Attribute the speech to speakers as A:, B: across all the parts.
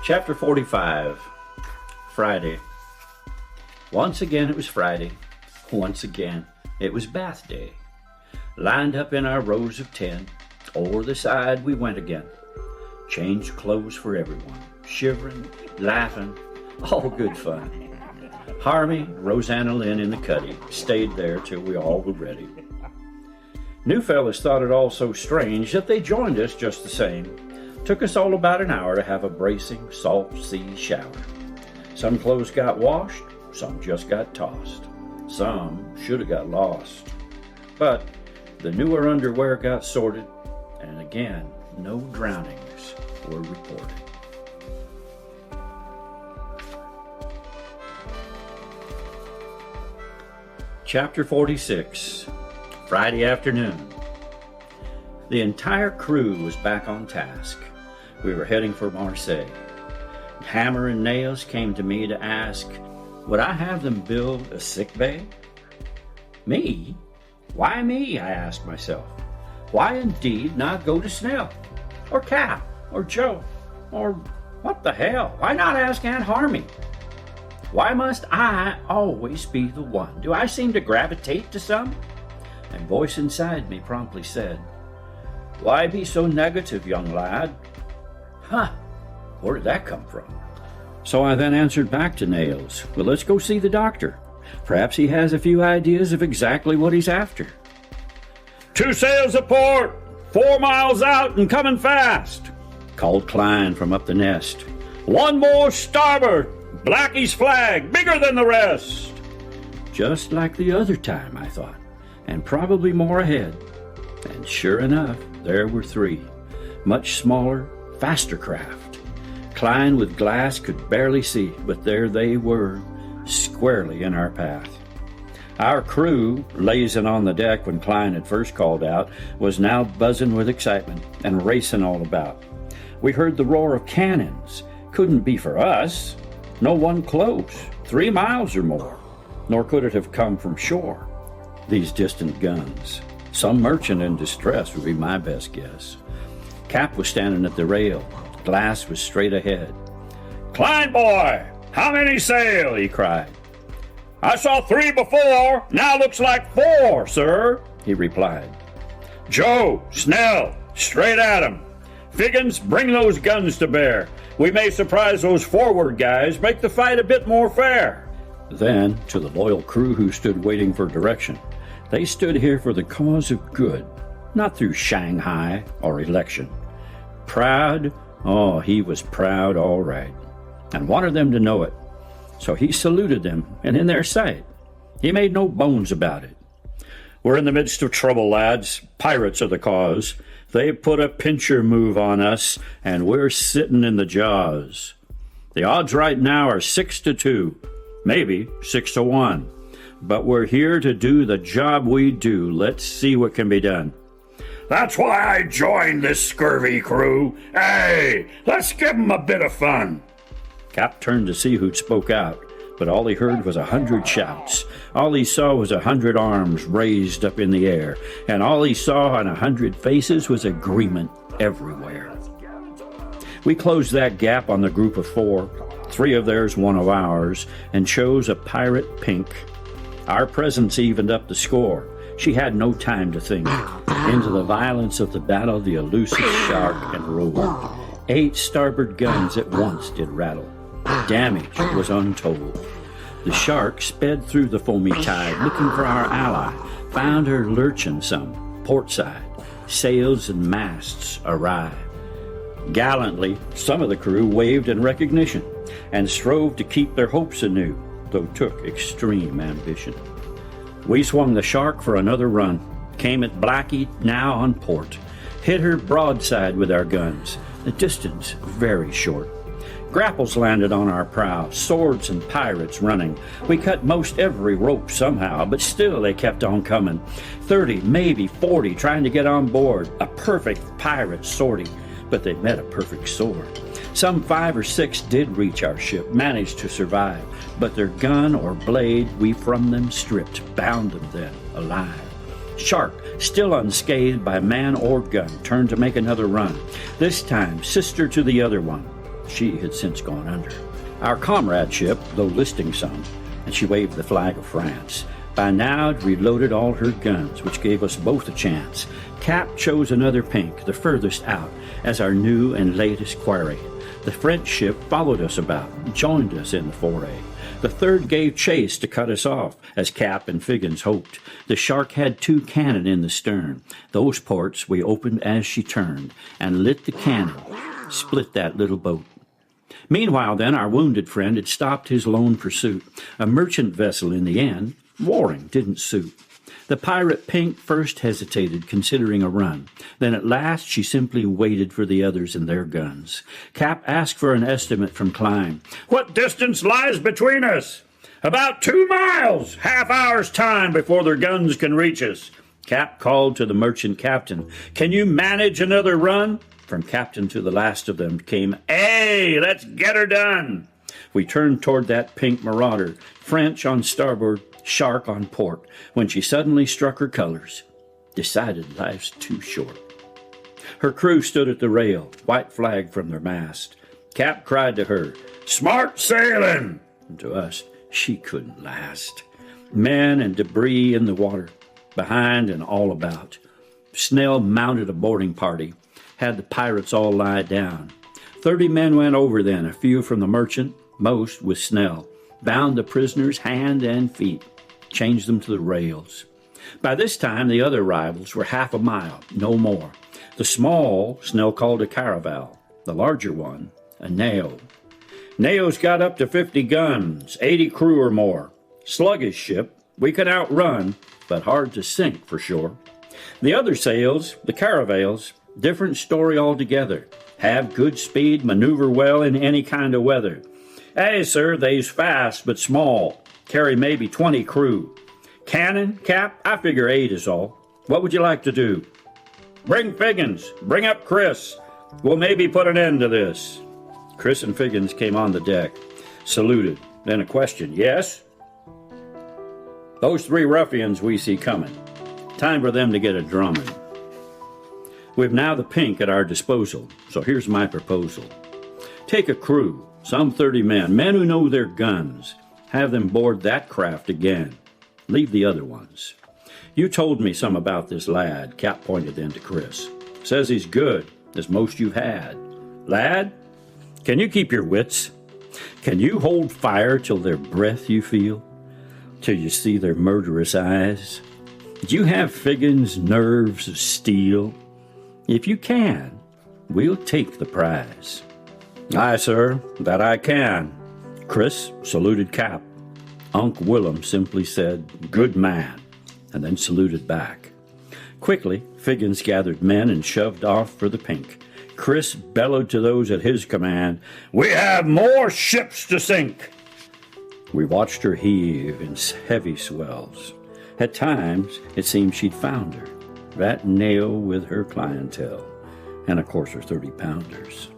A: Chapter 45, Friday. Once again it was Friday. Once again it was bath day. Lined up in our rows of 10, over the side we went again. Changed clothes for everyone, shivering, laughing, all good fun. Harmy, Roseanna Lynn in the cuddy, stayed there till we all were ready. New fellas thought it all so strange that they joined us just the same. Took us all about an hour to have a bracing, salt sea shower. Some clothes got washed, some just got tossed. Some should have got lost. But the newer underwear got sorted, and again, no drownings were reported. Chapter 46, Friday afternoon. The entire crew was back on task. We were heading for Marseille. Hammer and Nails came to me to ask, would I have them build a sick bay? Me? Why me? I asked myself. Why indeed not go to Snell, or Cap, or Joe, or what the hell? Why not ask Aunt Harmy? Why must I always be the one? Do I seem to gravitate to some? And voice inside me promptly said, why be so negative, young lad? Huh, where did that come from? So I then answered back to Nails, well, let's go see the doctor. Perhaps he has a few ideas of exactly what he's after. 2 sails a port, 4 miles out and coming fast, called Klein from up the nest. 1 more starboard, Blackie's flag, bigger than the rest. Just like the other time, I thought, and probably more ahead. And sure enough, there were 3, much smaller, faster craft. Klein with glass could barely see, but there they were, squarely in our path. Our crew, lazing on the deck when Klein had first called out, was now buzzing with excitement and racing all about. We heard the roar of cannons. Couldn't be for us. No one close, 3 miles or more. Nor could it have come from shore. These distant guns. Some merchant in distress would be my best guess. Cap was standing at the rail. Glass was straight ahead. Klein boy, how many sail? He cried. I saw 3 before, now looks like 4, sir, he replied. Joe, Snell, straight at 'em. Figgins, bring those guns to bear. We may surprise those forward guys, make the fight a bit more fair. Then, to the loyal crew who stood waiting for direction, they stood here for the cause of good, not through Shanghai or election. Proud? Oh, he was proud, all right, and wanted them to know it. So he saluted them, and in their sight, he made no bones about it. We're in the midst of trouble, lads. Pirates are the cause. They put a pincher move on us, and we're sitting in the jaws. The odds right now are 6-2, maybe 6-1. But we're here to do the job we do. Let's see what can be done. That's why I joined this scurvy crew. Hey, let's give 'em a bit of fun. Cap turned to see who'd spoke out, but all he heard was 100 shouts. All he saw was 100 arms raised up in the air, and all he saw on 100 faces was agreement everywhere. We closed that gap on the group of 4, 3 of theirs, 1 of ours, and chose a pirate pink. Our presence evened up the score. She had no time to think. Into the violence of the battle the elusive shark had rolled. 8 starboard guns at once did rattle. Damage was untold. The shark sped through the foamy tide, looking for our ally, found her lurching some, portside. Sails and masts awry. Gallantly, some of the crew waved in recognition, and strove to keep their hopes anew, though took extreme ambition. We swung the shark for another run, came at Blackie, now on port, hit her broadside with our guns, the distance very short. Grapples landed on our prow, swords and pirates running. We cut most every rope somehow, but still they kept on coming. 30, maybe 40 trying to get on board, a perfect pirate sortie, but they met a perfect sword. Some 5 or 6 did reach our ship, managed to survive, but their gun or blade we from them stripped, bound them then alive. Shark, still unscathed by man or gun, turned to make another run, this time sister to the other one. She had since gone under. Our comradeship, though listing some, and she waved the flag of France. By now had reloaded all her guns, which gave us both a chance. Cap chose another pink, the furthest out, as our new and latest quarry. The French ship followed us about, joined us in the foray. The third gave chase to cut us off, as Cap and Figgins hoped. The shark had 2 cannon in the stern. Those ports we opened as she turned, and lit the cannon, split that little boat. Meanwhile, then, our wounded friend had stopped his lone pursuit. A merchant vessel in the end, warring didn't suit. The pirate Pink first hesitated, considering a run. Then at last she simply waited for the others and their guns. Cap asked for an estimate from Klein. "What distance lies between us?" "About 2 miles, half-hour's time before their guns can reach us." Cap called to the merchant captain. "Can you manage another run?" From captain to the last of them came, "Hey, let's get her done." We turned toward that pink marauder, French on starboard, shark on port, when she suddenly struck her colors. Decided life's too short. Her crew stood at the rail, white flag from their mast. Cap cried to her, "Smart sailing!" And to us, she couldn't last. Men and debris in the water, behind and all about. Snell mounted a boarding party, had the pirates all lie down. 30 men went over then, a few from the merchant, most with Snell, bound the prisoners hand and feet, changed them to the rails. By this time, the other rivals were half a mile, no more. The small Snell called a caravel, the larger one a nail. Nail's got up to 50 guns, 80 crew or more. Sluggish ship, we could outrun, but hard to sink for sure. The other sails, the caravels, different story altogether. Have good speed, maneuver well in any kind of weather. Hey, sir, they's fast but small. Carry maybe 20 crew. Cannon, Cap, I figure 8 is all. What would you like to do? Bring Figgins. Bring up Chris. We'll maybe put an end to this. Chris and Figgins came on the deck, saluted, then a question. Yes? Those 3 ruffians we see coming. Time for them to get a drumming. We've now the pink at our disposal, so here's my proposal. Take a crew, some 30 men, men who know their guns. Have them board that craft again. Leave the other ones. You told me some about this lad, Cap pointed then to Chris. Says he's good, as most you've had. Lad, can you keep your wits? Can you hold fire till their breath you feel? Till you see their murderous eyes? Do you have Figgins' nerves of steel? If you can, we'll take the prize. Aye, sir, that I can. Chris saluted Cap. Uncle Willum simply said, "Good man," and then saluted back. Quickly, Figgins gathered men and shoved off for the pink. Chris bellowed to those at his command, "We have more ships to sink." We watched her heave in heavy swells. At times, it seemed she'd found her, that nail with her clientele, and of course her 30-pounders.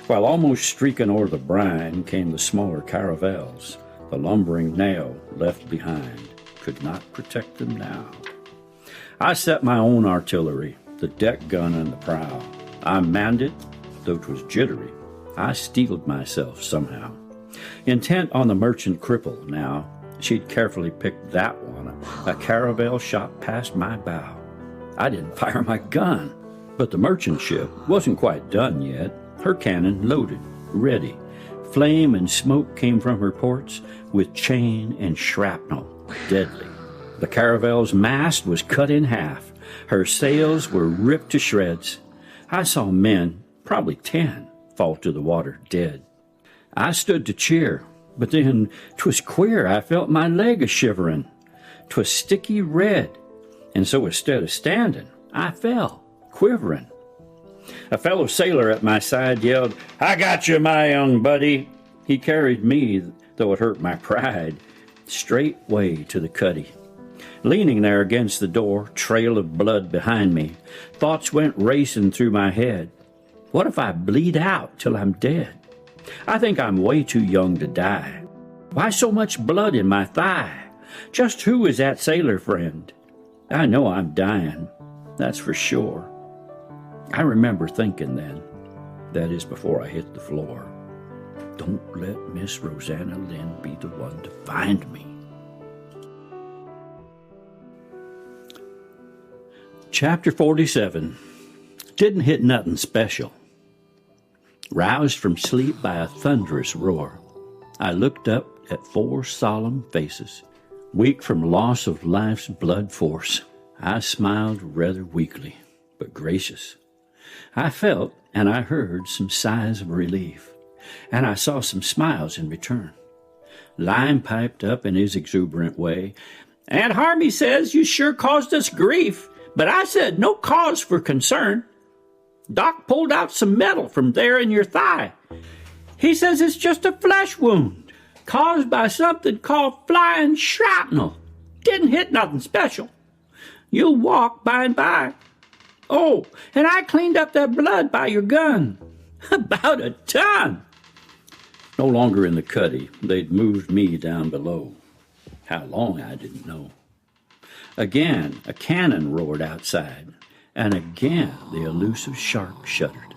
A: While almost streaking o'er the brine came the smaller caravels, the lumbering nail left behind could not protect them now. I set my own artillery, the deck gun and the prow. I manned it, though 'twas jittery. I steeled myself somehow. Intent on the merchant cripple now, she'd carefully picked that one. A caravel shot past my bow. I didn't fire my gun, but the merchant ship wasn't quite done yet. Her cannon loaded, ready. Flame and smoke came from her ports with chain and shrapnel, deadly. The caravel's mast was cut in half. Her sails were ripped to shreds. I saw men, probably 10, fall to the water dead. I stood to cheer, but then 'twas queer. I felt my leg a-shivering. 'Twas sticky red, and so instead of standing, I fell, quivering. A fellow sailor at my side yelled, "I got you, my young buddy." He carried me, though it hurt my pride, straightway to the cuddy. Leaning there against the door, trail of blood behind me, thoughts went racing through my head. What if I bleed out till I'm dead? I think I'm way too young to die. Why so much blood in my thigh? Just who is that sailor friend? I know I'm dying, that's for sure. I remember thinking then, that is before I hit the floor. Don't let Miss Roseanna Lynn be the one to find me. Chapter 47. Didn't hit nothing special. Roused from sleep by a thunderous roar, I looked up at 4 solemn faces. Weak from loss of life's blood force, I smiled rather weakly, but gracious. I felt and I heard some sighs of relief, and I saw some smiles in return. Lime piped up in his exuberant way. "Aunt Harmy says you sure caused us grief, but I said no cause for concern. Doc pulled out some metal from there in your thigh. He says it's just a flesh wound, caused by something called flying shrapnel. Didn't hit nothing special. You'll walk by and by. Oh, and I cleaned up that blood by your gun. About a ton." No longer in the cuddy, they'd moved me down below. How long, I didn't know. Again, a cannon roared outside, and again the elusive shark shuddered.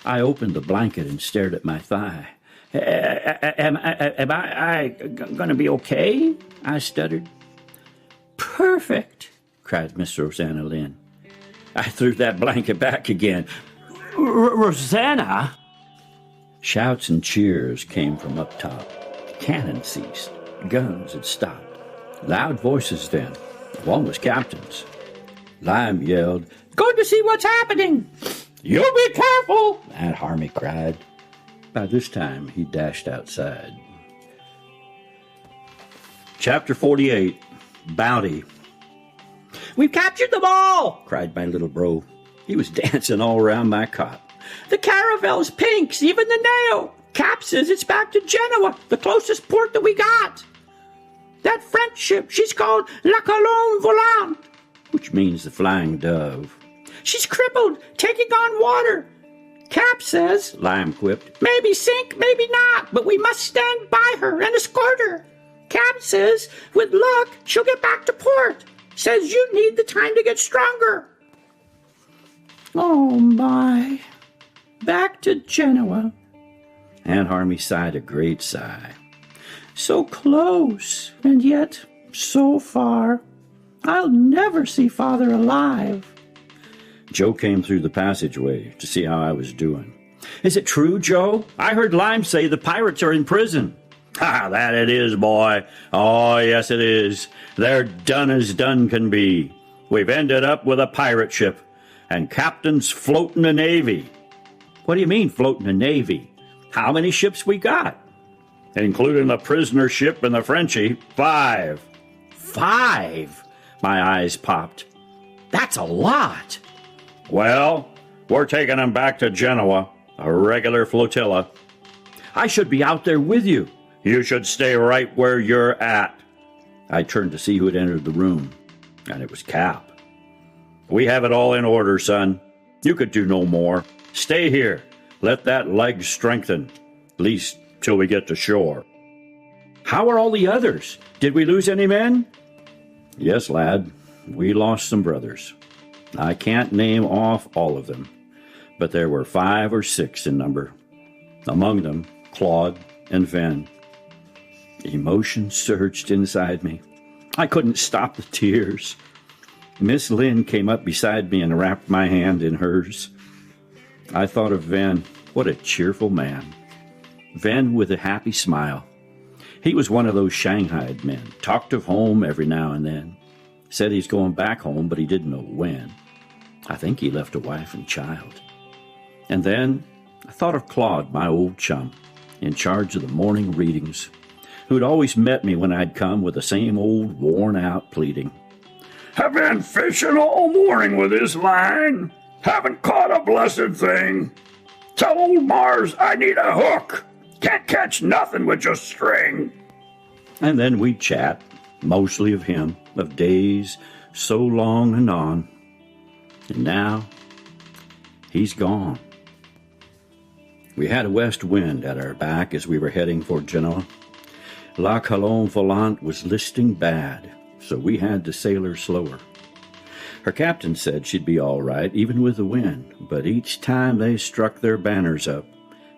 A: I opened the blanket and stared at my thigh. Am I going to be okay?" I stuttered. "Perfect," cried Miss Roseanna Lynn. I threw that blanket back again. "Roseanna!" Shouts and cheers came from up top. Cannon ceased. Guns had stopped. Loud voices then. One was Captain's. Lime yelled, "Go to see what's happening!" "You be careful!" Aunt Harmy cried. By this time, he dashed outside. Chapter 48. Bounty. "We've captured them all!" cried my little bro. He was dancing all around my cot. "The caravel's pinks, even the nail. Cap says it's back to Genoa, the closest port that we got. That French ship, she's called La Colombe Volante," which means the Flying Dove. "She's crippled, taking on water. Cap says," Lime quipped, "maybe sink, maybe not, but we must stand by her and escort her. Cap says, with luck, she'll get back to port. Says you need the time to get stronger." "Oh, my. Back to Genoa." Aunt Harmy sighed a great sigh. "So close, and yet so far. I'll never see Father alive." Joe came through the passageway to see how I was doing. "Is it true, Joe? I heard Lime say the pirates are in prison." "Ha, that it is, boy. Oh, yes, it is. They're done as done can be. We've ended up with a pirate ship, and captain's floating a navy." "What do you mean, floating a navy? How many ships we got?" "Including the prisoner ship and the Frenchie, 5. 5? My eyes popped. "That's a lot." "Well, we're taking them back to Genoa, a regular flotilla." "I should be out there with you." "You should stay right where you're at." I turned to see who had entered the room, and it was Cap. "We have it all in order, son. You could do no more. Stay here. Let that leg strengthen, at least till we get to shore." "How are all the others? Did we lose any men?" "Yes, lad. We lost some brothers. I can't name off all of them, but there were 5 or 6 in number. Among them, Claude and Ven." Emotion surged inside me. I couldn't stop the tears. Miss Lynn came up beside me and wrapped my hand in hers. I thought of Ven. What a cheerful man. Ven with a happy smile. He was one of those shanghaied men, talked of home every now and then. Said he's going back home, but he didn't know when. I think he left a wife and child. And then I thought of Claude, my old chum, in charge of the morning readings, who'd always met me when I'd come with the same old worn-out pleading. "Have been fishing all morning with this line. Haven't caught a blessed thing. Tell old Mars I need a hook. Can't catch nothing with just string." And then we'd chat, mostly of him, of days so long and on. And now, he's gone. We had a west wind at our back as we were heading for Genoa. La Colombe Volante was listing bad, so we had to sail her slower. Her captain said she'd be all right, even with the wind, but each time they struck their banners up,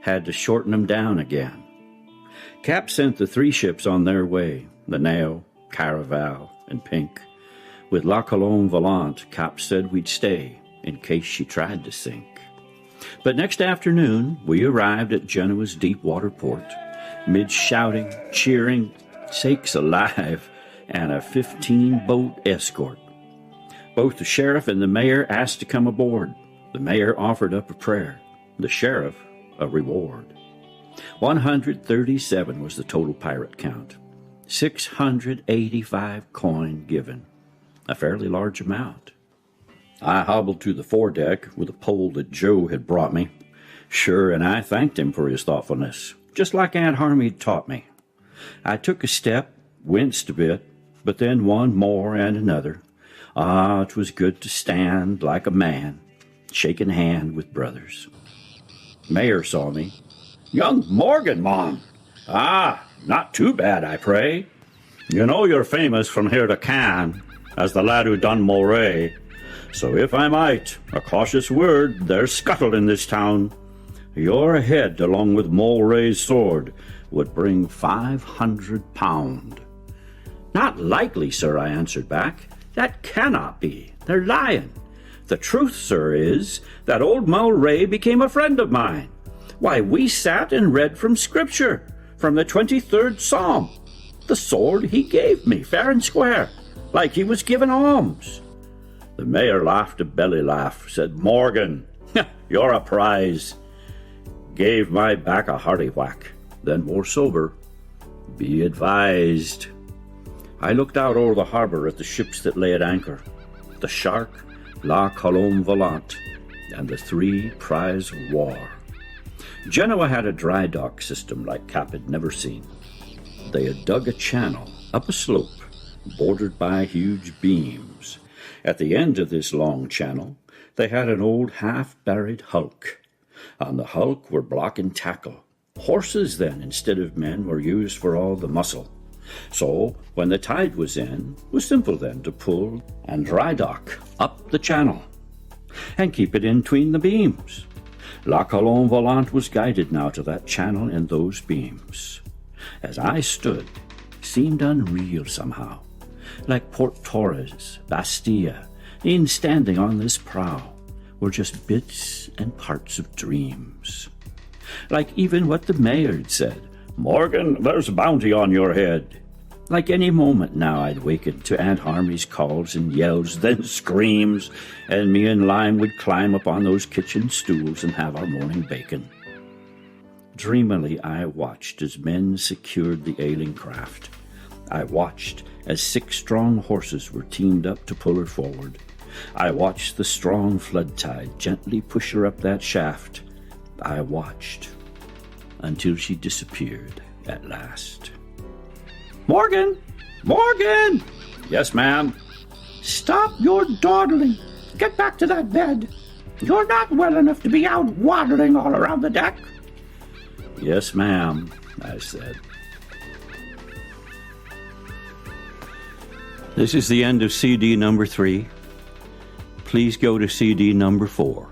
A: had to shorten 'em down again. Cap sent the 3 ships on their way, the Naval, Caraval, and Pink. With La Colombe Volante, Cap said we'd stay in case she tried to sink. But next afternoon, we arrived at Genoa's deep water port, mid shouting, cheering, sakes alive, and a 15-boat escort. Both the sheriff and the mayor asked to come aboard. The mayor offered up a prayer, the sheriff a reward. 137 was the total pirate count. 685 coin given, a fairly large amount. I hobbled to the foredeck with a pole that Joe had brought me. Sure, and I thanked him for his thoughtfulness, just like Aunt Harmy taught me. I took a step, winced a bit, but then one more and another. Ah, 'twas good to stand like a man, shaking hand with brothers. Mayor saw me. "Young Morgan, Mom." "Ah, not too bad, I pray. You know you're famous from here to Cannes as the lad who done Moray. So if I might, a cautious word, there's scuttle in this town. Your head, along with Moray's sword, would bring 500 pound. "Not likely, sir," I answered back. "That cannot be. They're lying. The truth, sir, is that old Mulray became a friend of mine. Why, we sat and read from Scripture, from the 23rd Psalm. The sword he gave me, fair and square, like he was giving alms." The mayor laughed a belly laugh, said, "Morgan, you're a prize." Gave my back a hearty whack, then more sober, "Be advised." I looked out over the harbor at the ships that lay at anchor, the Shark, La Colombe Volante, and the 3 prize of war. Genoa had a dry dock system like Cap had never seen. They had dug a channel up a slope, bordered by huge beams. At the end of this long channel, they had an old half-buried hulk. On the hulk were block and tackle. Horses then, instead of men, were used for all the muscle. So, when the tide was in, it was simple then to pull and dry dock up the channel and keep it in between the beams. La Colombe Volante was guided now to that channel and those beams. As I stood, it seemed unreal somehow, like Port Torres, Bastia, in standing on this prow, were just bits and parts of dreams. Like even what the mayor had said, "Morgan, there's a bounty on your head." Like any moment now I'd waken to Aunt Harmy's calls and yells, then screams, and me and Lime would climb up on those kitchen stools and have our morning bacon. Dreamily I watched as men secured the ailing craft. I watched as 6 strong horses were teamed up to pull her forward. I watched the strong flood tide gently push her up that shaft. I watched until she disappeared at last. "Morgan! Morgan!" "Yes, ma'am." "Stop your dawdling. Get back to that bed. You're not well enough to be out waddling all around the deck." "Yes, ma'am," I said. This is the end of CD number 3. Please go to CD number 4.